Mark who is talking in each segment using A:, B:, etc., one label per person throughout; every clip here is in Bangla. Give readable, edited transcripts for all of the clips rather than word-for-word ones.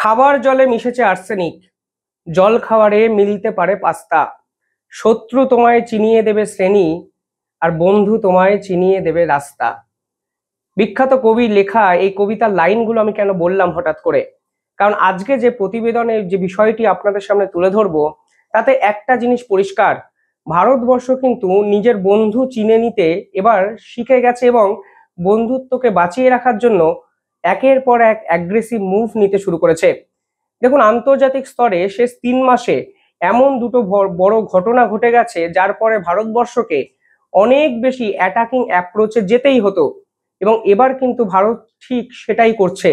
A: খাবার জলে মিশেছে আর্সেনিক, জল খাওয়ারে মিলতে পারে পাস্তা। শত্রু তোমায় চিনিয়ে দেবে শ্রেণী, আর বন্ধু তোমায় চিনিয়ে দেবে রাস্তা। বিখ্যাত কবি লেখা এই কবিতার লাইনগুলো আমি কেন বললাম হঠাৎ করে, কারণ আজকে যে প্রতিবেদনের যে বিষয়টি আপনাদের সামনে তুলে ধরবো, তাতে একটা জিনিস পরিষ্কার: ভারতবর্ষ কিন্তু নিজের বন্ধু চিনে নিতে এবার শিখে গেছে এবং বন্ধুত্বকে বাঁচিয়ে রাখার জন্য একের পর এক অ্যাগ্রেসিভ মুভ নিতে শুরু করেছে। দেখুন, আন্তর্জাতিক স্তরে শেষ 3 মাসে এমন দুটো বড় ঘটনা ঘটে গেছে, যার পরে ভারতবর্ষকে অনেক বেশি অ্যাটাকিং অ্যাপ্রোচে যেতেই হতো, এবং এবার কিন্তু ভারত ঠিক সেটাই করছে।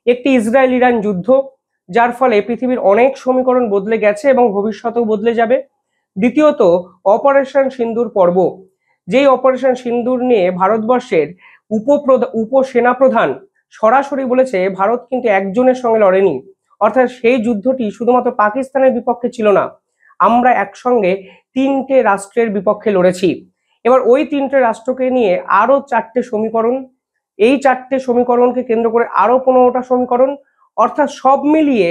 A: একটি ইসরায়েল ইরান যুদ্ধ, যার ফলে পৃথিবীর অনেক সমীকরণ বদলে গেছে এবং ভবিষ্যতেও বদলে যাবে। দ্বিতীয়ত, অপারেশন সিন্দুর পর্ব, যেই অপারেশন সিন্দুর নিয়ে ভারতবর্ষের উপসেনাপ্রধান সরাসরি বলেছে ভারত কিন্তু একজনের সঙ্গে লড়েনি, অর্থাৎ সেই যুদ্ধটি শুধুমাত্র পাকিস্তানের বিপক্ষে ছিল না, আমরা একসঙ্গে 3টে রাষ্ট্রের বিপক্ষে লড়েছি। এবার ওই 3টে রাষ্ট্রকে নিয়ে আরো 4টে সমীকরণ, এই 4টে সমীকরণকে কেন্দ্র করে আরো 15টা সমীকরণ, অর্থাৎ সব মিলিয়ে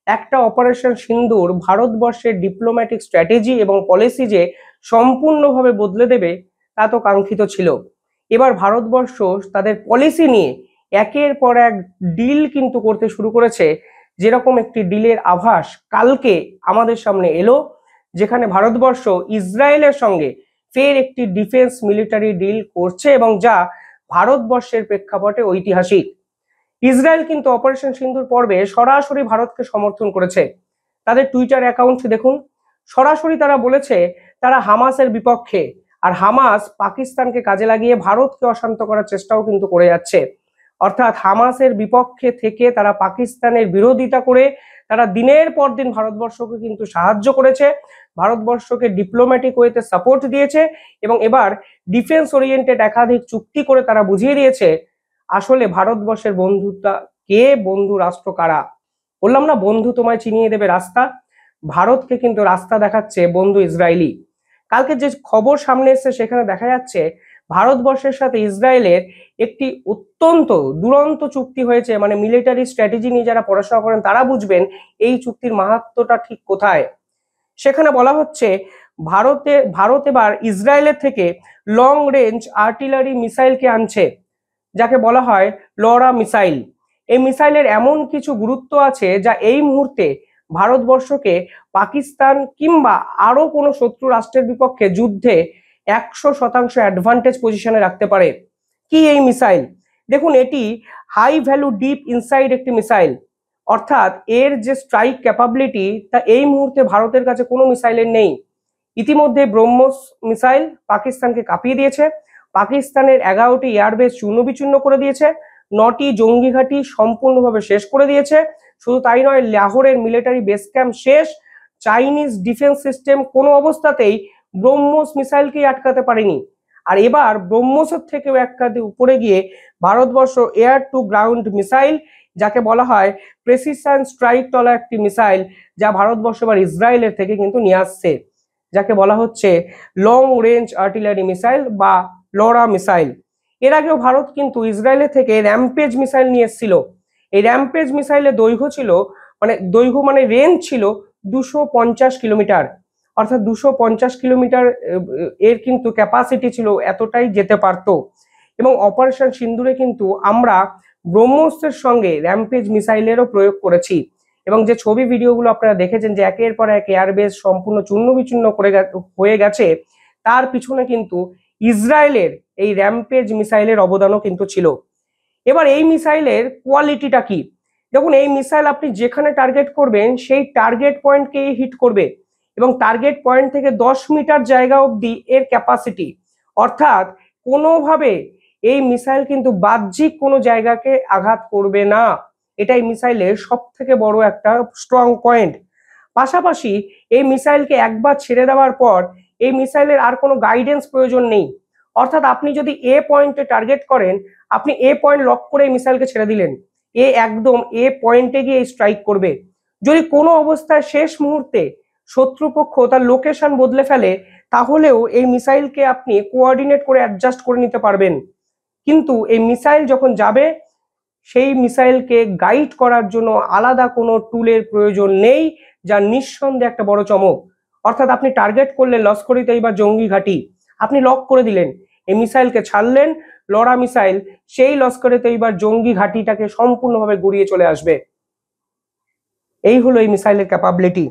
A: একটা অপারেশন সিন্দুর ভারতবর্ষের ডিপ্লোম্যাটিক স্ট্র্যাটেজি এবং পলিসি যে সম্পূর্ণভাবে বদলে দেবে, তা তো কাঙ্ক্ষিত ছিল। এবার ভারতবর্ষ তাদের পলিসি নিয়ে একের পর এক ডিল কিন্তু করতে শুরু করেছে। যেরকম একটি ডিলের আভাস কালকে আমাদের সামনে এলো, যেখানে ভারতবর্ষ ইসরায়েলের সঙ্গে ফের একটি ডিফেন্স মিলিটারি ডিল করছে, এবং যা ভারতবর্ষের প্রেক্ষাপটে ঐতিহাসিক। ইসরায়েল কিন্তু অপারেশন সিন্দুর পর্বে সরাসরি ভারতকে সমর্থন করেছে। তাদের টুইটার অ্যাকাউন্ট দেখুন, সরাসরি তারা বলেছে তারা হামাসের বিপক্ষে, আর হামাস পাকিস্তানকে কাজে লাগিয়ে ভারতকে অশান্ত করার চেষ্টাও কিন্তু করে যাচ্ছে। অর্থাৎ হামাসের বিপক্ষে থেকে তারা পাকিস্তানের বিরোধিতা করে তারা দিনের পর দিন ভারতবর্ষকে কিন্তু সাহায্য করেছে, ভারতবর্ষকে ডিপ্লোম্যাটিক ওয়েতে সাপোর্ট দিয়েছে, এবং এবার ডিফেন্স ওরিয়েন্টেড একাধিক চুক্তি করে তারা বুঝিয়ে দিয়েছে আসলে ভারতবর্ষের বন্ধুটা কে, বন্ধু রাষ্ট্র কারা। বললাম না, বন্ধু তোমায় চিনিয়ে দেবে রাস্তা। ভারতকে কিন্তু রাস্তা দেখাচ্ছে বন্ধু ইসরায়েলি। কালকে যে খবর সামনে এসেছে সেখানে দেখা যাচ্ছে ভারতবর্ষের সাথে ইসরায়েলের একটি অত্যন্ত দুরন্ত চুক্তি হয়েছে। মানে মিলিটারি স্ট্র্যাটেজি নিয়ে যারা পড়াশোনা করেন তারা বুঝবেন এই চুক্তির মাহাত্ম্যটা ঠিক কোথায়। সেখানে বলা হচ্ছে ভারত এবার ইসরায়েলের থেকে লং রেঞ্জ আর্টিলারি মিসাইলকে আনছে, যাকে বলা হয় লরা মিসাইল। এই মিসাইলের এমন কিছু গুরুত্ব আছে যা এই মুহূর্তে ভারতবর্ষকে পাকিস্তান কিংবা আরো কোনো শত্রু রাষ্ট্রের বিপক্ষে যুদ্ধে 100% অ্যাডভান্টেজ পজিশনে রাখতে পারে। কি এই মিসাইল? দেখুন, এটি হাই ভ্যালু ডিপ ইনসাইড একটি মিসাইল, অর্থাৎ এর যে স্ট্রাইক ক্যাপাবিলিটি তা এই মুহূর্তে ভারতের কাছে কোনো মিসাইলের নেই। ইতিমধ্যে ব্রহ্মস মিসাইল পাকিস্তানকে কাঁপিয়ে দিয়েছে, পাকিস্তানের 11টি এয়ারবেস চূর্ণ বিচূর্ণ করে দিয়েছে, 9টি জঙ্গি ঘাঁটি সম্পূর্ণভাবে শেষ করে দিয়েছে। শুধু তাই নয়, লাহোরের মিলিটারি বেস ক্যাম্প শেষ। চাইনিজ ডিফেন্স সিস্টেম কোনো অবস্থাতেই ব্রহ্মস মিসাইলকেই আটকাতে পারেনি। আর এবার ব্রহ্মসের থেকেও এক কাঁধে উপরে গিয়ে Bharatvarsha air to ground missile, যাকে বলা হয় প্রেসিশন স্ট্রাইক টলা একটি মিসাইল, যা ভারতবর্ষ এবার ইসরায়েলের থেকে কিন্তু নিয়ে আসছে, যাকে বলা হচ্ছে লং রেঞ্জ আর্টিলারি মিসাইল বা লরা মিসাইল। এর আগেও ভারত কিন্তু ইসরায়েলের থেকে র্যাম্পেজ মিসাইল নিয়ে এসেছিল। এই র্যাম্পেজ মিসাইলের দৈর্ঘ্য ছিল মানে রেঞ্জ ছিল 250 কিলোমিটার, অর্থাৎ 250 কিলোমিটার এর কিন্তু ক্যাপাসিটি ছিল, এতটাই যেতে পারতো। এবং অপারেশন সিন্দুরে কিন্তু আমরা ব্রহ্মোসের সঙ্গে র্যাম্পেজ মিসাইলেরও প্রয়োগ করেছি, এবং যে ছবি ভিডিওগুলো আপনারা দেখেছেন যে একের পর এক এয়ারবেস সম্পূর্ণ চূর্ণ বিচূর্ণ হয়ে গেছে, তার পিছনে কিন্তু ইসরায়েলের এই র্যাম্পেজ মিসাইলের অবদানও কিন্তু ছিল। এবার এই মিসাইলের কোয়ালিটিটা কি? দেখুন, এই মিসাইল আপনি যেখানে টার্গেট করবেন সেই টার্গেট পয়েন্টকে হিট করবে, এবং টার্গেট পয়েন্ট থেকে 10 মিটার জায়গা অবধি এর ক্যাপাসিটি, অর্থাৎ কোনোভাবে এই মিসাইল কিন্তু বাহ্যিক কোনো জায়গাকে আঘাত করবে না। এটাই মিসাইলের সব থেকে বড় একটা স্ট্রং পয়েন্ট। পাশাপাশি এই মিসাইলকে একবার ছেড়ে দেওয়ার পর এই মিসাইলের আর কোনো গাইডেন্স প্রয়োজন নেই, অর্থাৎ আপনি যদি এ পয়েন্টে টার্গেট করেন, আপনি এ পয়েন্ট লক করে এই মিসাইলকে ছেড়ে দিলেন, এ একদম এ পয়েন্টে গিয়ে স্ট্রাইক করবে। যদি কোনো অবস্থায় শেষ মুহূর্তে শত্রুপক্ষ তার লোকেশন বদলে ফেলে, তাহলেও এই মিসাইলকে আপনি কোঅর্ডিনেট করে অ্যাডজাস্ট করে নিতে পারবেন। কিন্তু এই মিসাইল যখন যাবে সেই মিসাইলকে গাইড করার জন্য আলাদা কোনো টুলের প্রয়োজন নেই, যা নিঃসন্দেহে একটা বড় চমক। অর্থাৎ আপনি টার্গেট করলেন লস্কর-ই তৈয়বা জঙ্গি ঘাঁটি, আপনি লক করে দিলেন, এই মিসাইলকে ছাড়লেন, লড়া মিসাইল সেই লস্কর-ই তৈয়বার জঙ্গি ঘাঁটিটাকে সম্পূর্ণভাবে গুড়িয়ে চলে আসবে। এই হলো এই মিসাইলের ক্যাপাবিলিটি।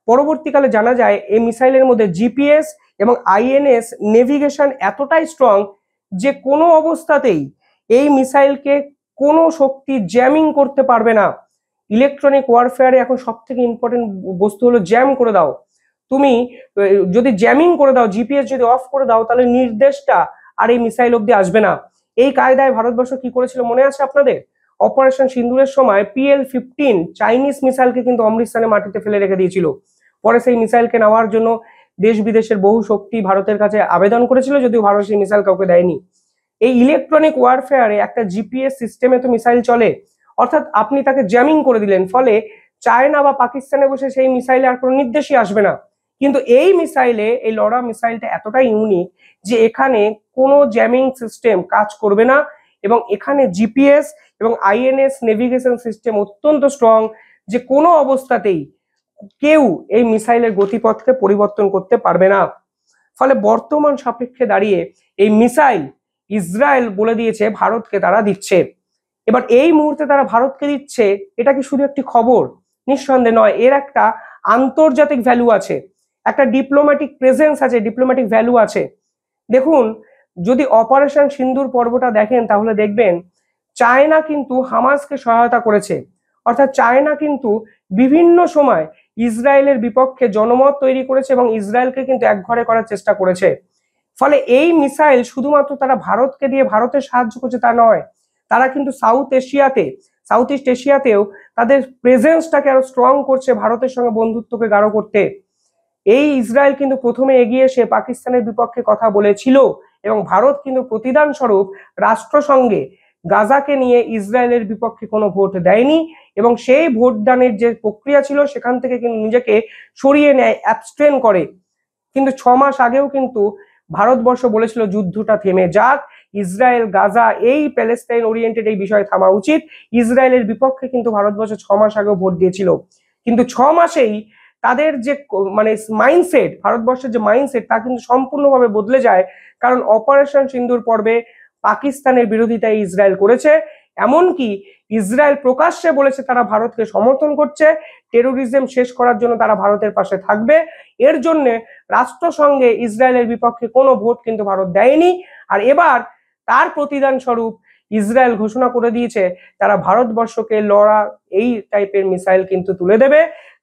A: পরবর্তীকালে জানা যায় এই মিসাইলের মধ্যে জিপিএস এবং আইএনএস নেভিগেশন এতটাই স্ট্রং যে কোনো অবস্থাতেই এই মিসাইলকে কোনো শক্তি জ্যামিং করতে পারবে না। ইলেকট্রনিক ওয়ারফেয়ারে এখন সব থেকে ইম্পর্টেন্ট বস্তু হলো জ্যাম করে দাও। তুমি যদি জ্যামিং করে দাও, জিপিএস যদি অফ করে দাও, তাহলে নির্দেশটা আর এই মিসাইল অব্দি আসবে না। এই কায়দায় ভারতবর্ষ কি করেছিল মনে আছে আপনাদের? অপারেশন সিন্দুরের সময় PL-15 চাইনিজ মিসাইলকে কিন্তু অমৃতসরে মাটিতে ফেলে রেখে দিয়েছিল। পরে সেই মিসাইলকে নেওয়ার জন্য দেশ বিদেশের বহু শক্তি ভারতের কাছে আবেদন করেছিল, যদিও ভারত সেই মিসাইল কাউকে দেয়নি। এই ইলেকট্রনিক ওয়ারফেয়ারে একটা জিপিএস সিস্টেমে তো মিসাইল চলে, অর্থাৎ আপনি তাকে জ্যামিং করে দিলেন, ফলে চায়না বা পাকিস্তানে বসে সেই মিসাইলে আর কোনো নির্দেশই আসবে না। কিন্তু এই মিসাইলে, এই লড়া মিসাইলটা এতটাই ইউনিক যে এখানে কোনো জ্যামিং সিস্টেম কাজ করবে না, এবং এখানে জিপিএস এবং আইএনএস নেভিগেশন সিস্টেম অত্যন্ত স্ট্রং যে কোনো অবস্থাতেই কেউ এই মিসাইলের গতিপথকে পরিবর্তন করতে পারবে না। ফলে বর্তমান সাপেক্ষে দাঁড়িয়ে এই মিসাইল ইসরায়েল বলে দিয়েছে ভারতকে তারা দিচ্ছে। এবার এই মুহূর্তে তারা ভারতকে দিচ্ছে, এটা কি শুধু একটি খবর? নিঃসন্দেহে নয়, এর একটা আন্তর্জাতিক ভ্যালু আছে, একটা ডিপ্লোম্যাটিক প্রেজেন্স আছে, ডিপ্লোম্যাটিক ভ্যালু আছে। দেখুন, যদি অপারেশন সিন্দুর পর্বটা দেখেন তাহলে দেখবেন চায়না কিন্তু হামাসকে সহায়তা করেছে, অর্থাৎ চায়না কিন্তু বিভিন্ন সময় ইসরায়েলের বিপক্ষে জনমত তৈরি করেছে এবং ইসরায়েলকে কিন্তু একঘরে করার চেষ্টা করেছে। ফলে এই মিসাইল শুধুমাত্র তারা ভারতকে দিয়ে ভারতের সাহায্য করছে তা নয়, তারা কিন্তু সাউথ ইস্ট এশিয়াতেও তাদের প্রেজেন্সটাকে আরো স্ট্রং করছে, ভারতের সঙ্গে বন্ধুত্বকে গাঢ় করতে। এই ইসরায়েল কিন্তু প্রথমে এগিয়ে এসে পাকিস্তানের বিপক্ষে কথা বলেছিল, এবং ভারত কিন্তু প্রতিদান স্বরূপ রাষ্ট্রসংঘে গাজাকে নিয়ে ইসরায়েলের বিপক্ষে কোনো ভোট দেয়নি, এবং সেই ভোটদানের যে প্রক্রিয়া ছিল সেখান থেকে কিন্তু নিজেকে সরিয়ে নেয়, অ্যাবস্টেন করে। কিন্তু 6 মাস আগেও কিন্তু ভারতবর্ষ বলেছিল যুদ্ধটা থেমে যাক, ইসরায়েল গাজা এই প্যালেস্টাইন ওরিয়েন্টেড এই বিষয়ে থামা উচিত। ইসরায়েলের বিপক্ষে কিন্তু ভারতবর্ষ 6 মাস আগেও ভোট দিয়েছিল, কিন্তু 6 মাসেই তাদের যে মানে মাইন্ডসেট, ভারতবর্ষের যে মাইন্ডসেট তা কিন্তু সম্পূর্ণভাবে বদলে যায়। কারণ অপারেশন সিন্দুর পর্বে পাকিস্তানের বিরোধিতায় ইসরায়েল করেছে, এমনকি ইসরায়েল প্রকাশ্যে বলেছে তারা ভারতকে সমর্থন করছে, টেরোরিজম শেষ করার জন্য তারা ভারতের পাশে থাকবে। এর জন্য রাষ্ট্রসংঘে ইসরায়েলের বিপক্ষে কোনো ভোট কিন্তু ভারত দেয়নি। আর এবার তার প্রতিদান স্বরূপ ইসরায়েল ঘোষণা করে দিয়েছে তারা ভারতবর্ষকে লড়া এই টাইপের মিসাইল কিন্তু তুলে দেবে,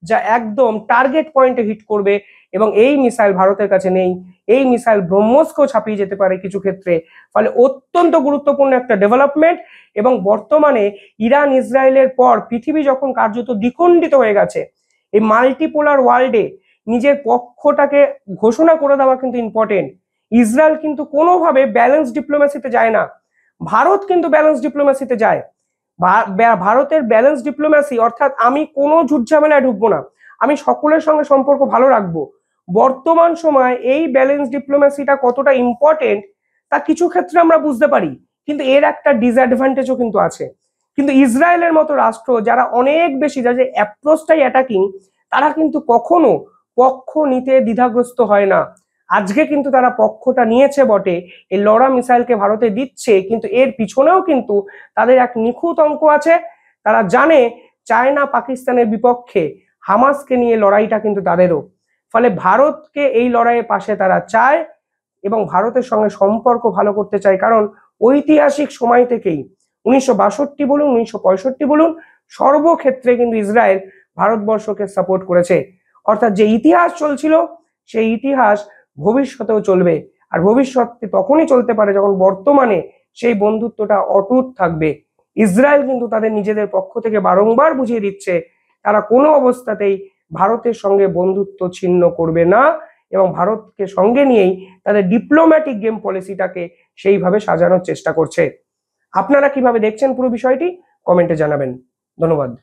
A: যা একদম টার্গেট পয়েন্টে হিট করবে। এবং এই মিসাইল ভারতের কাছে নেই, এই মিসাইল ব্রহ্মসকেও ছাপিয়ে যেতে পারে কিছু ক্ষেত্রে। ফলে অত্যন্ত গুরুত্বপূর্ণ একটা ডেভেলপমেন্ট। এবং বর্তমানে ইরান ইসরায়েলের পর পৃথিবী যখন কার্যত দ্বিখণ্ডিত হয়ে গেছে, এই মাল্টিপোলার ওয়ার্ল্ডে নিজের পক্ষটাকে ঘোষণা করে দেওয়া কিন্তু ইম্পর্টেন্ট। ইসরায়েল কিন্তু কোনোভাবে ব্যালেন্স ডিপ্লোমেসিতে যায় না, ভারত কিন্তু ব্যালেন্স ডিপ্লোমেসিতে যায়। ভারতের ব্যালেন্স ডিপ্লোমেসি অর্থাৎ আমি কোনো ঝুট ঝামেলায় ঢুকবো না, আমি সকলের সঙ্গে সম্পর্ক ভালো রাখবো। বর্তমান সময় এই ব্যালেন্স ডিপ্লোমেসিটা কতটা ইম্পর্টেন্ট তা কিছু ক্ষেত্রে আমরা বুঝতে পারি, কিন্তু এর একটা ডিসঅ্যাডভান্টেজও কিন্তু আছে। কিন্তু ইসরায়েলের মতো রাষ্ট্র যারা অনেক বেশি, যাদের অ্যাপ্রোচটাই অ্যাটাকিং, তারা কিন্তু কখনো পক্ষ নিতে দ্বিধাগ্রস্ত হয় না। আজকে কিন্তু তারা পক্ষটা নিয়েছে বটে, এই লড়া মিসাইলকে ভারতে দিচ্ছে, কিন্তু এর পিছনেও কিন্তু তাদের এক নিখুঁত অঙ্ক আছে। তারা জানে চায়না পাকিস্তানের বিপক্ষে হামাসকে নিয়ে লড়াইটা কিন্তু তাদেরও। ফলে ভারতকে এই লড়াইয়ের পাশে তারা চায় এবং ভারতের সঙ্গে সম্পর্ক ভালো করতে চায়। কারণ ঐতিহাসিক সময় থেকেই 1962 বলুন, 1965 বলুন, সর্বক্ষেত্রে কিন্তু ইসরায়েল ভারতবর্ষকে সাপোর্ট করেছে। অর্থাৎ যে ইতিহাস চলছিল সেই ইতিহাস ভবিষ্যতেও চলবে, আর ভবিষ্যতে তখনই চলতে পারে যখন বর্তমানে সেই বন্ধুত্বটা অটুট থাকবে। ইসরায়েল কিন্তু তাদের নিজেদের পক্ষ থেকে বারংবার বুঝিয়ে দিচ্ছে তারা কোনো অবস্থাতেই ভারতের সঙ্গে বন্ধুত্ব ছিন্ন করবে না, এবং ভারতকে সঙ্গে নিয়েই তাদের ডিপ্লোম্যাটিক গেম পলিসিটাকে সেইভাবে সাজানোর চেষ্টা করছে। আপনারা কিভাবে দেখছেন পুরো বিষয়টি কমেন্টে জানাবেন। ধন্যবাদ।